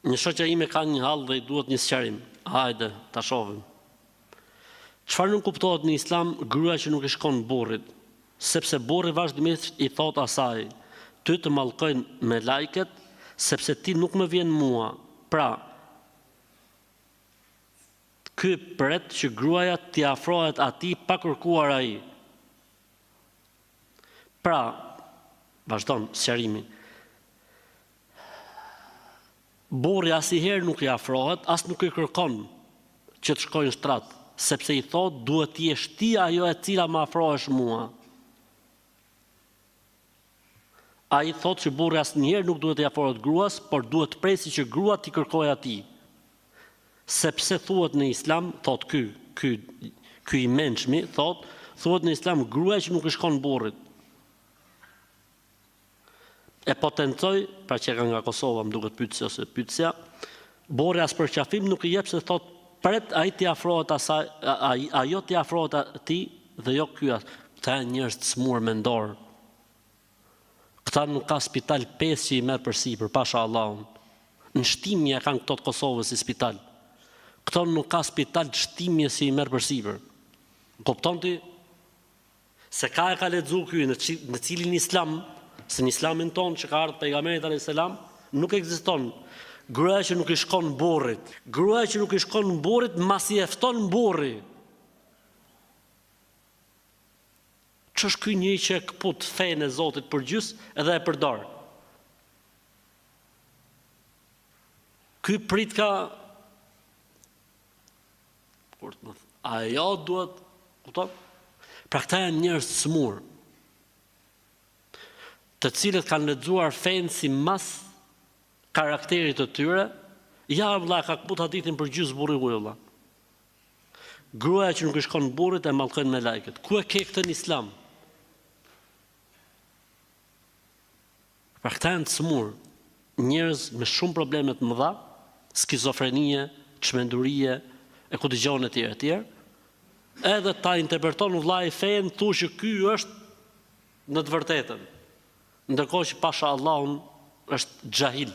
Një shoqja ime ka një hall dhe i duhet një sqarim. Hajde, ta shohim. Çfarë nuk kuptohet në Islam gruaja që nuk i shkon burrit, sepse burri vazhdimisht i thot asaj, ty të mallkojnë me lajket, sepse ti nuk më vjen mua. Pra, ky pret që gruaja t'i afrohet atij pa kërkuar ai. Pra, vazhdon sqarimi. Burri asnjëherë nuk i afrohet, as nuk i kërkon që të shkojnë në shtrat, sepse i thot duhet të jesh ti ajo e cila më afrohesh mua. Ai thot që burri asnjëherë nuk duhet të afrohet gruas, por duhet të presi që grua t'i kërkojë atij. Sepse thuhet në Islam, thot ky i mençmi, thuhet në Islam gruaja që nuk i shkon burrit. E potencoj, pra që ka nga Kosova, më duket pyetja ose pyetja, burri as për qafim nuk i jep se thot pret ai t'i afrohet asaj, ajo t'i afrohet atij dhe jo ky. Këta janë njerëz të smur mendor. Këta nuk ka spital 5 që i merr përsipër, pasha Allahun. Në shtimje kanë këto të Kosovës si spital. Këto nuk ka spital të shtimje si i merr përsipër. Kupton ti? Se ka lexuar ky në cilin Islam, se në Islamin ton që ka ardhur pejgamberi alayhis salam, nuk ekziston gruaja që nuk i shkon burrit. Gruaja që nuk i shkon burrit masi e fton burri. Ç'është ky njeri që e kput fenë e Zotit për gjys edhe e përdor? Ky prit ka ajo duhet, kupton? Pra këta janë njerëz të smur, të cilët kanë lexuar fenë si mas karakterit të tyre, ja vëlla ka kput hadithin për gjys burri vëlla. Gruaja që nuk i shkon burrit e mallkojnë me lajket. Ku e ke këtë në Islam? Pra këta janë të smur, njerëz me shumë probleme të mëdha, skizofrenie, çmendurie, e ku dëgjon etj. Edhe ta interpreton vëllai fen, thosh që ky është në të vërtetën. Ndërkohë që pasha Allahun është xahil,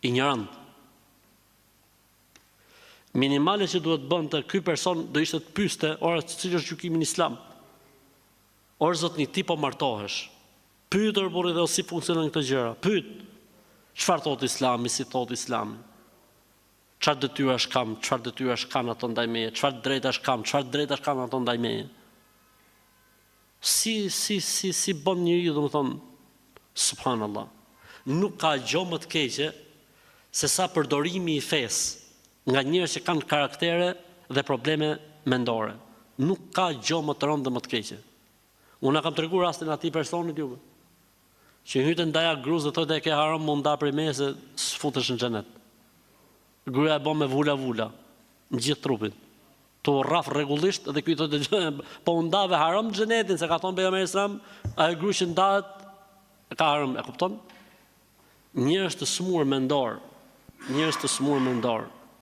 ignorant. Minimale që duhet bënte ky person do ishte të pyeste, ora cili është gjykimi në Islam? Orë zotni, ti po martohesh. Pyetër burri dhe si funksionojnë këto gjëra. Pyet. Çfarë thot Islami, si thot Islami? Çfarë detyrash kam, çfarë detyrash kanë ato ndaj meje, çfarë drejtash kam, çfarë drejtash kanë ato ndaj meje? Si bën njeriu, domethënë, subhanallah. Nuk ka gjë më të keqe se sa përdorimi i fesë nga njerëz që kanë karaktere dhe probleme mendore. Nuk ka gjë më të rëndë dhe më të keqe. Unë kam treguar rastin atij personit juve, që hyte ndaja gruz dhe thotë e ke haram më nda prej meje se s'futesh në xhenet. Gruaja e bën me vula, në gjithë trupin. Tu rraf rregullisht dhe ky thotë po ndave haram në xhenetin, se ka thonë pejgamberi sallallahu alajhi wasallam, ai gruaj që ndahet ka haram, e kupton? Njerëz të smur mendor, njerëz të smur mendor.